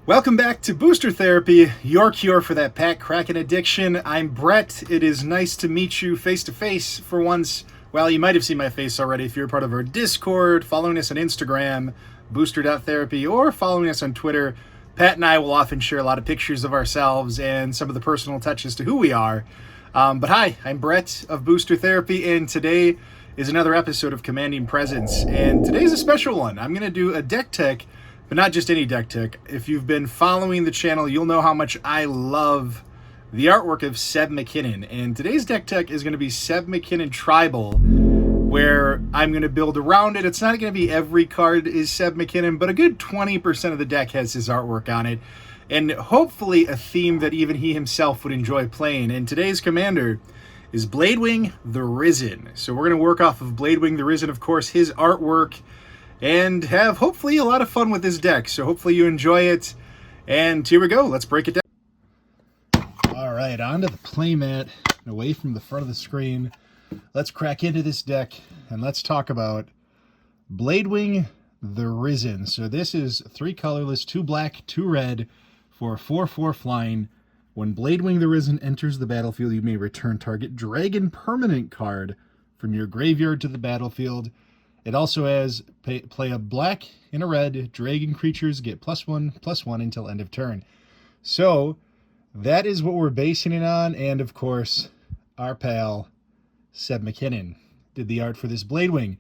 Welcome back to Booster Therapy, your cure for that pack cracking addiction. I'm Brett. It is nice to meet you face to face for once. Well, you might have seen my face already if you're part of our Discord, following us on Instagram, booster.therapy, or following us on Twitter. Pat and I will often share a lot of pictures of ourselves and some of the personal touches to who we are. But hi, I'm Brett of Booster Therapy, and today is another episode of Commanding Presence. And today's a special one. I'm going to do a deck tech, but not just any deck tech. If you've been following the channel, you'll know how much I love the artwork of Seb McKinnon. And today's deck tech is going to be Seb McKinnon Tribal, where I'm going to build around it. It's not going to be every card is Seb McKinnon, but a good 20% of the deck has his artwork on it. And hopefully a theme that even he himself would enjoy playing. And today's commander is Bladewing the Risen. So we're going to work off of Bladewing the Risen, of course, his artwork, and have hopefully a lot of fun with this deck. So hopefully you enjoy it. And here we go. Let's break it down. All right, onto the playmat, away from the front of the screen. Let's crack into this deck, and let's talk about Bladewing the Risen. So this is 3 colorless, 2 black, 2 red for 4/4 flying. When Bladewing the Risen enters the battlefield, you may return target dragon permanent card from your graveyard to the battlefield. It also has play a black and a red. Dragon creatures get +1/+1 until end of turn. So that is what we're basing it on. And of course, our pal Seb McKinnon did the art for this Bladewing.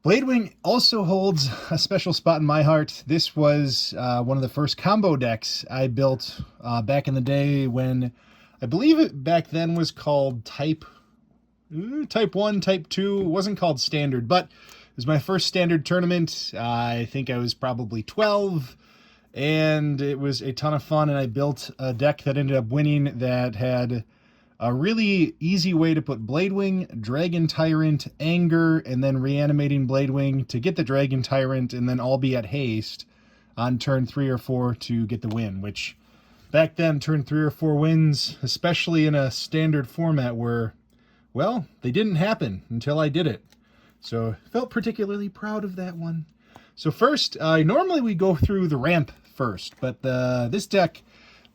Bladewing also holds a special spot in my heart. This was one of the first combo decks I built back in the day when I believe it back then was called Type 1, Type 2. It wasn't called Standard, but it was my first Standard tournament. I think I was probably 12, and it was a ton of fun, and I built a deck that ended up winning that had a really easy way to put Bladewing, Dragon Tyrant, Anger, and then reanimating Bladewing to get the Dragon Tyrant, and then all be at haste on turn 3 or 4 to get the win, which back then, turn 3 or 4 wins, especially in a Standard format, were, well, they didn't happen until I did it. So felt particularly proud of that one. So first, normally we go through the ramp first, but this deck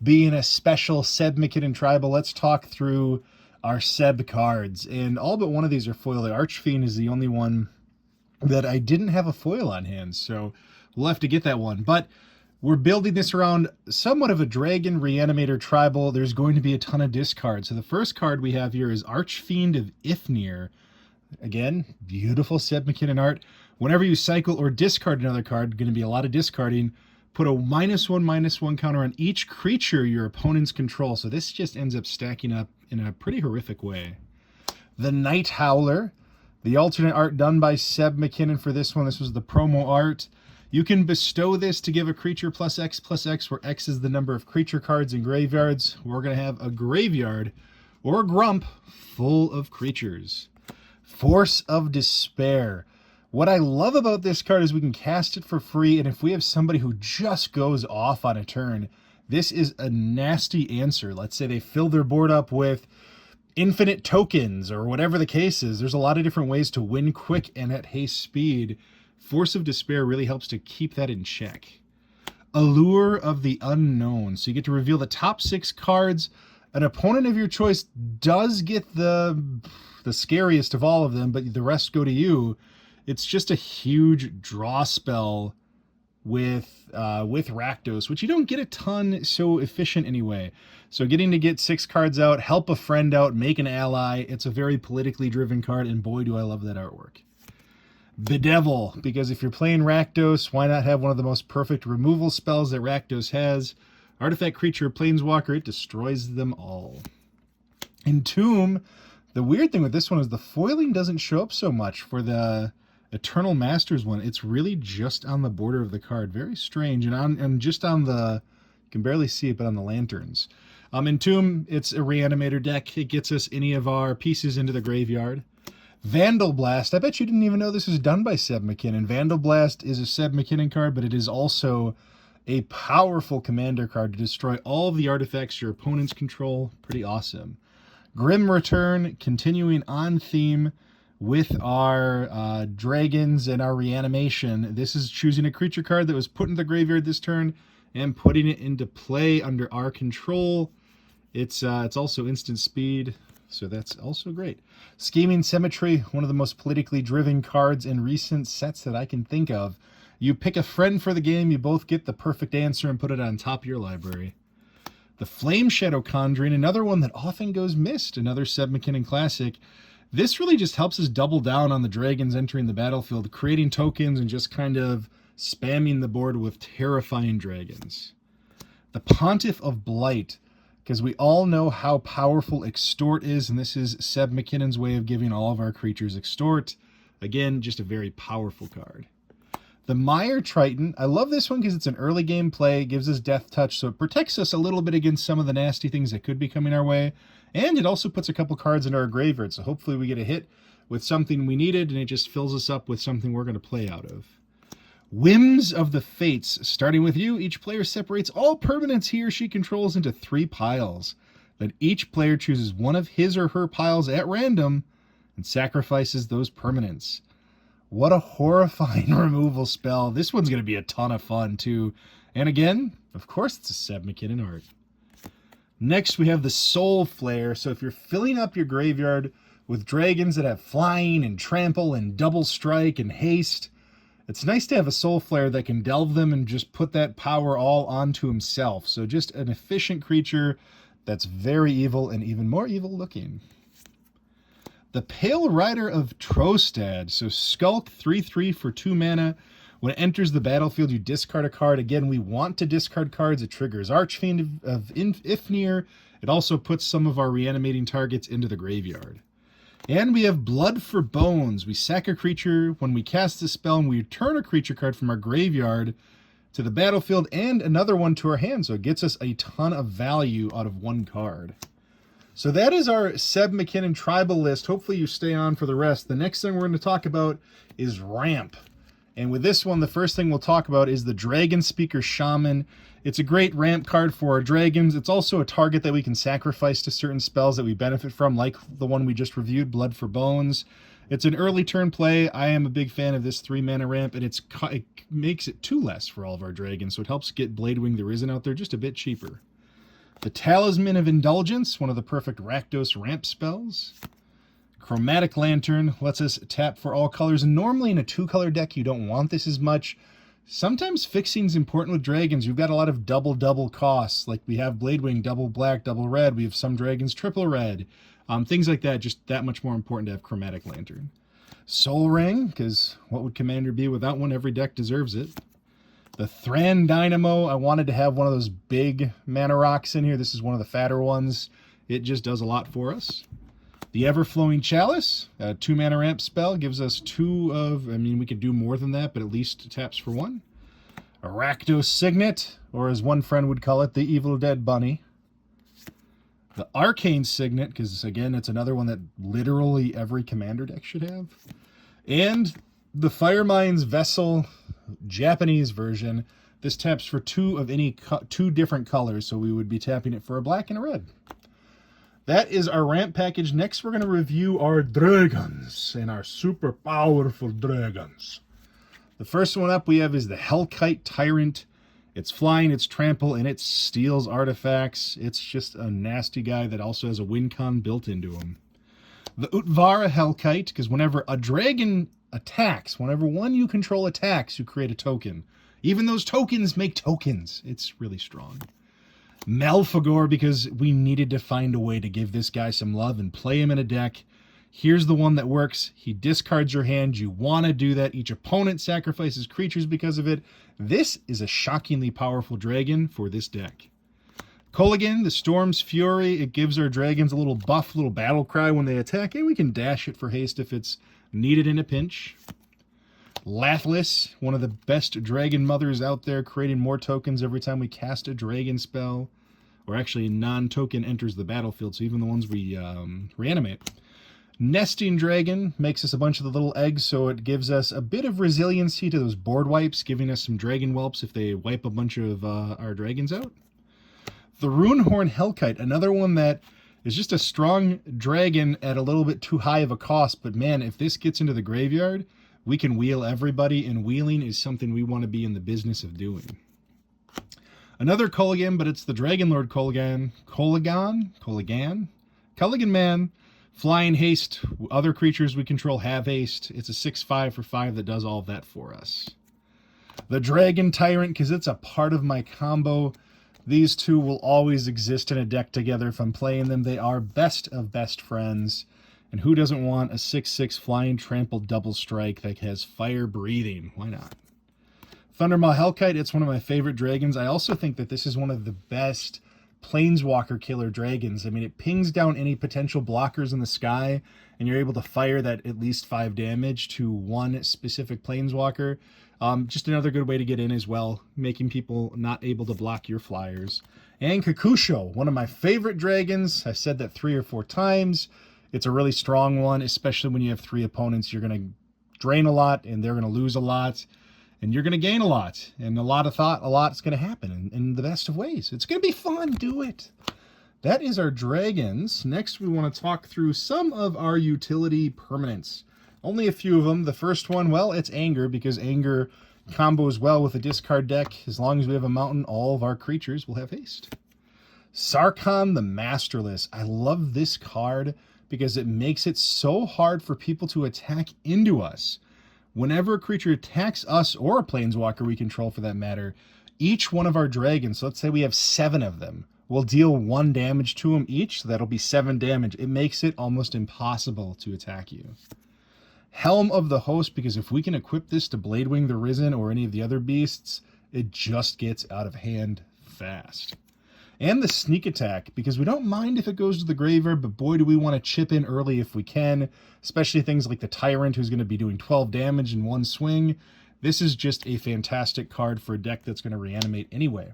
being a special Seb McKinnon Tribal, let's talk through our Seb cards. And all but one of these are foil. The Archfiend is the only one that I didn't have a foil on hand, so we'll have to get that one. But we're building this around somewhat of a Dragon Reanimator Tribal. There's going to be a ton of discards. So the first card we have here is Archfiend of Ifnir. Again, beautiful Seb McKinnon art. Whenever you cycle or discard another card, going to be a lot of discarding, put a -1/-1 counter on each creature your opponents control. So this just ends up stacking up in a pretty horrific way. The Night Howler, the alternate art done by Seb McKinnon for this one. This was the promo art. You can bestow this to give a creature +X/+X, where X is the number of creature cards in graveyards. We're going to have a graveyard or a grump full of creatures. Force of Despair. What I love about this card is we can cast it for free, and if we have somebody who just goes off on a turn, this is a nasty answer. Let's say they fill their board up with infinite tokens or whatever the case is. There's a lot of different ways to win quick and at haste speed. Force of Despair really helps to keep that in check. Allure of the Unknown. So you get to reveal the top 6 cards. An opponent of your choice does get the scariest of all of them, but the rest go to you. It's just a huge draw spell with Rakdos, which you don't get a ton so efficient anyway. So getting to get 6 cards out, help a friend out, make an ally, it's a very politically driven card, and boy, do I love that artwork. Bedevil, because if you're playing Rakdos, why not have one of the most perfect removal spells that Rakdos has? Artifact creature, planeswalker, it destroys them all. Entomb, the weird thing with this one is the foiling doesn't show up so much for the Eternal Masters one. It's really just on the border of the card. Very strange. And just on the, you can barely see it, but on the lanterns. Entomb, it's a Reanimator deck. It gets us any of our pieces into the graveyard. Vandal Blast. I bet you didn't even know this was done by Seb McKinnon. Vandal Blast is a Seb McKinnon card, but it is also a powerful commander card to destroy all of the artifacts your opponents control. Pretty awesome. Grim Return, continuing on theme with our dragons and our reanimation. This is choosing a creature card that was put in the graveyard this turn and putting it into play under our control. It's also instant speed, so that's also great. Scheming Symmetry, one of the most politically driven cards in recent sets that I can think of. You pick a friend for the game, you both get the perfect answer and put it on top of your library. The Flame Shadow Conjuring, another one that often goes missed, another Seb McKinnon classic. This really just helps us double down on the dragons entering the battlefield, creating tokens and just kind of spamming the board with terrifying dragons. The Pontiff of Blight, because we all know how powerful Extort is, and this is Seb McKinnon's way of giving all of our creatures Extort. Again, just a very powerful card. The Mire Triton, I love this one because it's an early game play, it gives us Death Touch, so it protects us a little bit against some of the nasty things that could be coming our way, and it also puts a couple cards into our graveyard, so hopefully we get a hit with something we needed, and it just fills us up with something we're going to play out of. Whims of the Fates, starting with you, each player separates all permanents he or she controls into 3 piles. Then each player chooses one of his or her piles at random and sacrifices those permanents. What a horrifying removal spell. This one's going to be a ton of fun, too. And again, of course, it's a Seb McKinnon art. Next, we have the Soul Flare. So if you're filling up your graveyard with dragons that have flying and trample and double strike and haste, it's nice to have a Soul Flare that can delve them and just put that power all onto himself. So just an efficient creature that's very evil and even more evil looking. The Pale Rider of Trostad. So Skulk, 3/3 for 2 mana. When it enters the battlefield, you discard a card. Again, we want to discard cards. It triggers Archfiend of Ifnir. It also puts some of our reanimating targets into the graveyard. And we have Blood for Bones. We sack a creature when we cast this spell, and we return a creature card from our graveyard to the battlefield and another one to our hand. So it gets us a ton of value out of one card. So that is our Seb McKinnon tribal list. Hopefully you stay on for the rest. The next thing we're going to talk about is Ramp. And with this one, the first thing we'll talk about is the Dragon Speaker Shaman. It's a great ramp card for our dragons. It's also a target that we can sacrifice to certain spells that we benefit from, like the one we just reviewed, Blood for Bones. It's an early turn play. I am a big fan of this 3-mana ramp, and it makes it 2 less for all of our dragons, so it helps get Bladewing the Risen out there just a bit cheaper. The Talisman of Indulgence, one of the perfect Rakdos ramp spells. Chromatic Lantern lets us tap for all colors. And normally in a 2-color deck, you don't want this as much. Sometimes fixing is important with dragons. You've got a lot of double costs. Like we have Bladewing, double black, double red. We have some dragons, triple red. Things like that, just that much more important to have Chromatic Lantern. Soul Ring, because what would Commander be without one? Every deck deserves it. The Thran Dynamo, I wanted to have one of those big mana rocks in here. This is one of the fatter ones. It just does a lot for us. The Ever-Flowing Chalice, a 2-mana ramp spell, gives us 2 of, we could do more than that, but at least taps for 1. A Rakdos Signet, or as one friend would call it, the Evil Dead Bunny. The Arcane Signet, because again, it's another one that literally every Commander deck should have. And the Firemind's Vessel, Japanese version. This taps for 2 of any 2 different colors, so we would be tapping it for a black and a red. That is our ramp package. Next, we're going to review our dragons and our super powerful dragons. The first one up we have is the Hellkite Tyrant. It's flying, it's trample, and it steals artifacts. It's just a nasty guy that also has a win con built into him. The Utvara Hellkite, because whenever a dragon attacks, whenever one you control attacks, you create a token. Even those tokens make tokens. It's really strong. Malfagor, because we needed to find a way to give this guy some love and play him in a deck. Here's the one that works. He discards your hand. You want to do that. Each opponent sacrifices creatures because of it. This is a shockingly powerful dragon for this deck. Kolaghan, the Storm's Fury. It gives our dragons a little buff, little battle cry when they attack, and we can dash it for haste if it's needed in a pinch. Lathlis, one of the best dragon mothers out there, creating more tokens every time we cast a dragon spell. Or actually, a non-token enters the battlefield, so even the ones we reanimate. Nesting Dragon makes us a bunch of the little eggs, so it gives us a bit of resiliency to those board wipes, giving us some dragon whelps if they wipe a bunch of our dragons out. The Runehorn Hellkite, another one that is just a strong dragon at a little bit too high of a cost, but man, if this gets into the graveyard, we can wheel everybody, and wheeling is something we want to be in the business of doing. Another Kolaghan, but it's the Dragon Lord Kolaghan. Kolaghan Man. Flying haste. Other creatures we control have haste. It's a 6/5 for 5 that does all of that for us. The Dragon Tyrant, because it's a part of my combo. These two will always exist in a deck together if I'm playing them. They are best of best friends. And who doesn't want a 6/6 flying trampled double strike that has fire breathing? Why not? Thundermaw Hellkite, it's one of my favorite dragons. I also think that this is one of the best planeswalker killer dragons. I mean, it pings down any potential blockers in the sky, and you're able to fire that at least 5 damage to one specific planeswalker. Just another good way to get in as well, making people not able to block your flyers. And Kakusho, one of my favorite dragons. I've said that 3 or 4 times. It's a really strong one, especially when you have 3 opponents. You're going to drain a lot, and they're going to lose a lot. And you're going to gain a lot. And a lot is going to happen in the best of ways. It's going to be fun. Do it. That is our dragons. Next, we want to talk through some of our utility permanents. Only a few of them. The first one, well, it's Anger, because Anger combos well with a discard deck. As long as we have a mountain, all of our creatures will have haste. Sarkhan the Masterless. I love this card because it makes it so hard for people to attack into us. Whenever a creature attacks us, or a planeswalker we control for that matter, each one of our dragons, so let's say we have 7 of them, will deal 1 damage to them each, so that'll be 7 damage. It makes it almost impossible to attack you. Helm of the Host, because if we can equip this to Bladewing the Risen or any of the other beasts, it just gets out of hand fast. And the Sneak Attack, because we don't mind if it goes to the graveyard, but boy do we want to chip in early if we can, especially things like the Tyrant, who's going to be doing 12 damage in 1 swing. This is just a fantastic card for a deck that's going to reanimate anyway.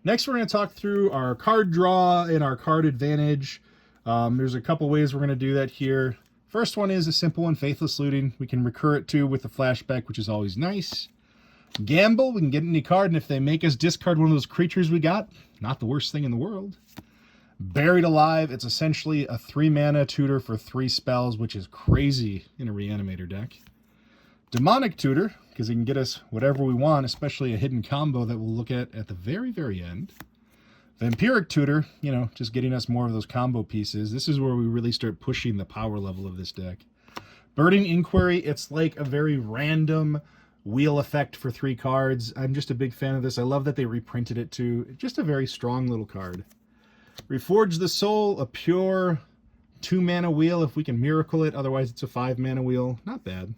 Next, we're going to talk through our card draw and our card advantage. There's a couple ways we're going to do that here. First one is a simple one, Faithless Looting. We can recur it to with a flashback, which is always nice. Gamble, we can get any card, and if they make us discard one of those creatures we got, not the worst thing in the world. Buried Alive, it's essentially a 3-mana tutor for 3 spells, which is crazy in a Reanimator deck. Demonic Tutor, because it can get us whatever we want, especially a hidden combo that we'll look at the very, very end. Vampiric Tutor, you know, just getting us more of those combo pieces. This is where we really start pushing the power level of this deck. Birding Inquiry, it's like a very random wheel effect for 3 cards. I'm just a big fan of this. I love that they reprinted it too. Just a very strong little card. Reforge the Soul, a pure 2-mana wheel if we can miracle it. Otherwise, it's a 5-mana wheel. Not bad.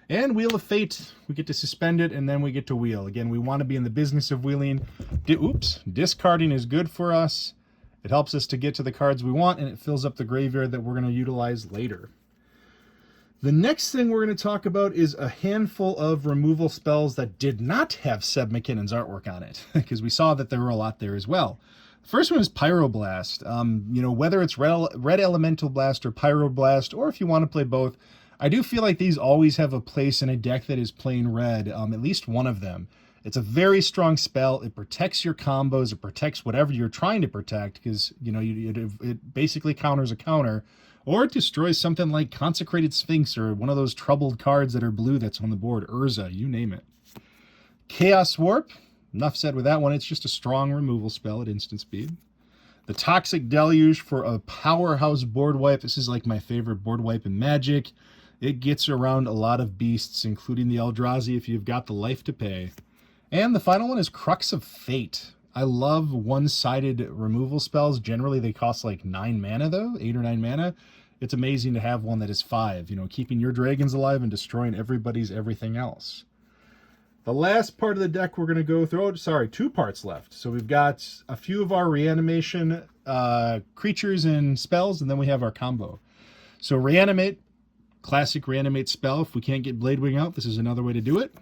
And Wheel of Fate, we get to suspend it, and then we get to wheel. Again, we want to be in the business of wheeling. Discarding is good for us. It helps us to get to the cards we want, and it fills up the graveyard that we're going to utilize later. The next thing we're going to talk about is a handful of removal spells that did not have Seb McKinnon's artwork on it, because we saw that there were a lot there as well. The first one is Pyroblast. You know, whether it's Red Elemental Blast or Pyroblast, or if you want to play both, I do feel like these always have a place in a deck that is playing red, at least one of them. It's a very strong spell. It protects your combos. It protects whatever you're trying to protect, because, you know, it basically counters a counter, or it destroys something like Consecrated Sphinx or one of those troubled cards that are blue that's on the board. Urza, you name it. Chaos Warp. Enough said with that one. It's just a strong removal spell at instant speed. The Toxic Deluge for a powerhouse board wipe. This is like my favorite board wipe in Magic. It gets around a lot of beasts, including the Eldrazi, if you've got the life to pay. And the final one is Crux of Fate. I love one-sided removal spells. Generally, they cost like 9 mana, though, 8 or 9 mana. It's amazing to have one that is 5, you know, keeping your dragons alive and destroying everybody's everything else. The last part of the deck we're going to go through, 2 parts left. So we've got a few of our reanimation creatures and spells, and then we have our combo. So Reanimate, classic Reanimate spell. If we can't get Bladewing out, this is another way to do it.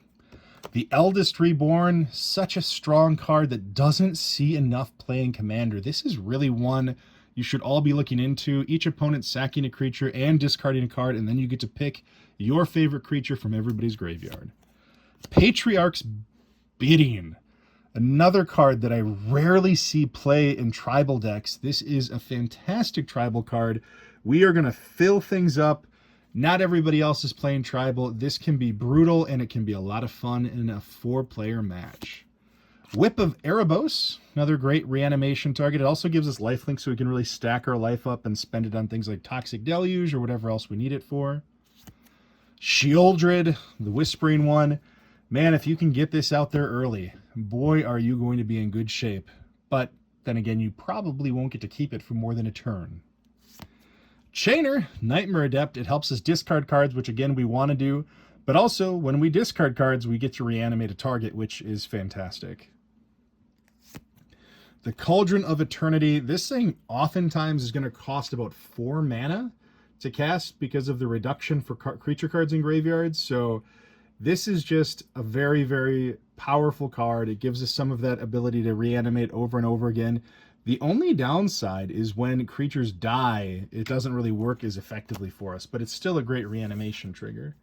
The Eldest Reborn, such a strong card that doesn't see enough play in Commander. This is really one you should all be looking into. Each opponent sacking a creature and discarding a card, and then you get to pick your favorite creature from everybody's graveyard. Patriarch's Bidding, another card that I rarely see play in tribal decks. This is a fantastic tribal card. We are going to fill things up. Not everybody else is playing tribal. This can be brutal, and it can be a lot of fun in a 4-player match. Whip of Erebos, another great reanimation target. It also gives us lifelink so we can really stack our life up and spend it on things like Toxic Deluge or whatever else we need it for. Shieldred, the Whispering one. Man, if you can get this out there early, boy, are you going to be in good shape. But then again, you probably won't get to keep it for more than a turn. Chainer, Nightmare Adept. It helps us discard cards, which again, we want to do. But also, when we discard cards, we get to reanimate a target, which is fantastic. The Cauldron of Eternity. This thing oftentimes is going to cost about 4 mana to cast because of the reduction for creature cards in graveyards. So this is just a very, very powerful card. It gives us some of that ability to reanimate over and over again. The only downside is when creatures die, it doesn't really work as effectively for us, but it's still a great reanimation trigger.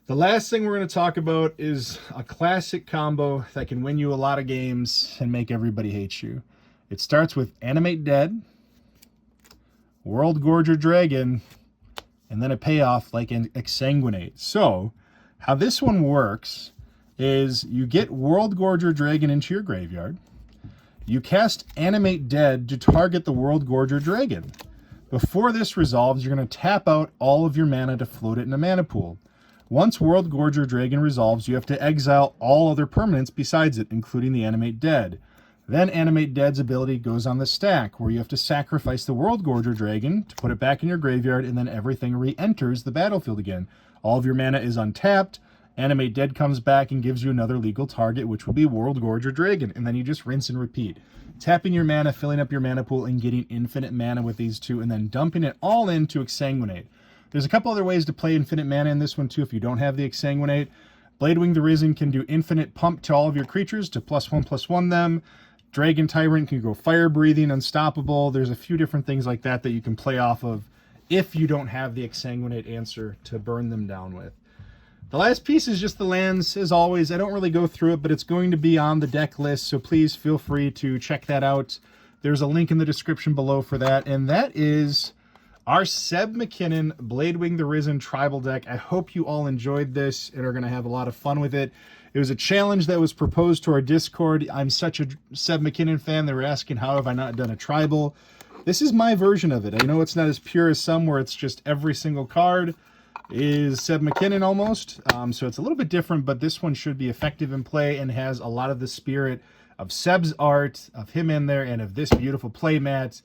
The last thing we're going to talk about is a classic combo that can win you a lot of games and make everybody hate you. It starts with Animate Dead, World Gorger Dragon, and then a payoff like an Exsanguinate. So, how this one works is you get World Gorger Dragon into your graveyard. You cast Animate Dead to target the World Gorger Dragon. Before this resolves, you're going to tap out all of your mana to float it in a mana pool. Once World Gorger Dragon resolves, you have to exile all other permanents besides it, including the Animate Dead. Then Animate Dead's ability goes on the stack, where you have to sacrifice the World Gorger Dragon to put it back in your graveyard, and then everything re-enters the battlefield again. All of your mana is untapped. Animate Dead comes back and gives you another legal target, which will be World Gorger Dragon, and then you just rinse and repeat. Tapping your mana, filling up your mana pool, and getting infinite mana with these two, and then dumping it all into Exsanguinate. There's a couple other ways to play infinite mana in this one too if you don't have the Exsanguinate. Bladewing the Risen can do infinite pump to all of your creatures to +1/+1 them. Dragon Tyrant can go Fire Breathing, Unstoppable. There's a few different things like that that you can play off of if you don't have the Exsanguinate answer to burn them down with. The last piece is just the lands. As always, I don't really go through it, but it's going to be on the deck list, so please feel free to check that out. There's a link in the description below for that, and that is our Seb McKinnon Bladewing the Risen tribal deck. I hope you all enjoyed this and are going to have a lot of fun with it. It was a challenge that was proposed to our Discord. I'm such a Seb McKinnon fan. They were asking, how have I not done a tribal? This is my version of it. I know it's not as pure as some where it's just every single card is Seb McKinnon almost. So it's a little bit different, but this one should be effective in play and has a lot of the spirit of Seb's art, of him in there, and of this beautiful playmat.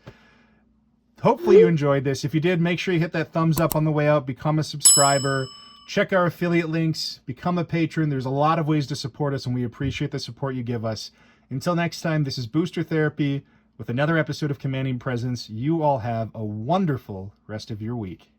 Hopefully you enjoyed this. If you did, make sure you hit that thumbs up on the way out. Become a subscriber. Check our affiliate links. Become a patron. There's a lot of ways to support us, and we appreciate the support you give us. Until next time, this is Booster Therapy with another episode of Commanding Presence. You all have a wonderful rest of your week.